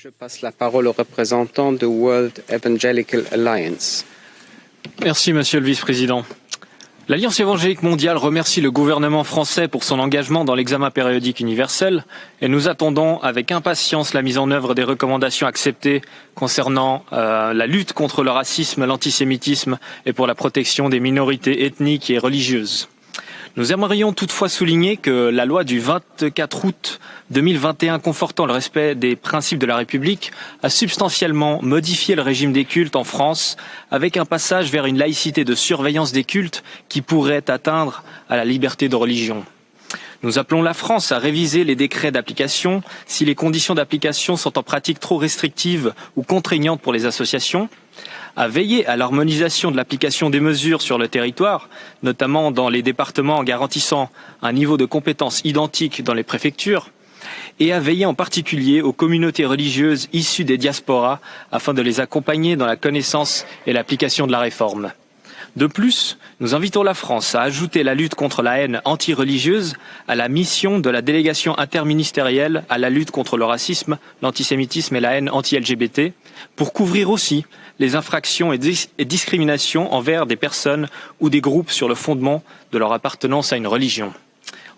Je passe la parole au représentant de World Evangelical Alliance. Merci, Monsieur le Vice-président. L'Alliance évangélique mondiale remercie le gouvernement français pour son engagement dans l'examen périodique universel et nous attendons avec impatience la mise en œuvre des recommandations acceptées concernant la lutte contre le racisme, l'antisémitisme et pour la protection des minorités ethniques et religieuses. Nous aimerions toutefois souligner que la loi du 24 août 2021 confortant le respect des principes de la République a substantiellement modifié le régime des cultes en France avec un passage vers une laïcité de surveillance des cultes qui pourrait atteindre à la liberté de religion. Nous appelons la France à réviser les décrets d'application si les conditions d'application sont en pratique trop restrictives ou contraignantes pour les associations, à veiller à l'harmonisation de l'application des mesures sur le territoire, notamment dans les départements en garantissant un niveau de compétences identique dans les préfectures, et à veiller en particulier aux communautés religieuses issues des diasporas afin de les accompagner dans la connaissance et l'application de la réforme. De plus, nous invitons la France à ajouter la lutte contre la haine anti-religieuse à la mission de la délégation interministérielle à la lutte contre le racisme, l'antisémitisme et la haine anti-LGBT pour couvrir aussi les infractions et discriminations envers des personnes ou des groupes sur le fondement de leur appartenance à une religion.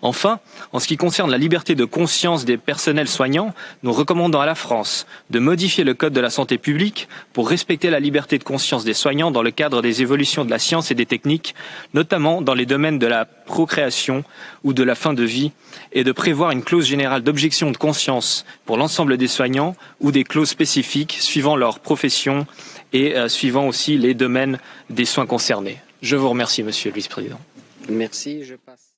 Enfin, en ce qui concerne la liberté de conscience des personnels soignants, nous recommandons à la France de modifier le Code de la santé publique pour respecter la liberté de conscience des soignants dans le cadre des évolutions de la science et des techniques, notamment dans les domaines de la procréation ou de la fin de vie, et de prévoir une clause générale d'objection de conscience pour l'ensemble des soignants ou des clauses spécifiques suivant leur profession et suivant aussi les domaines des soins concernés. Je vous remercie, Monsieur le Vice-président. Merci. Je passe.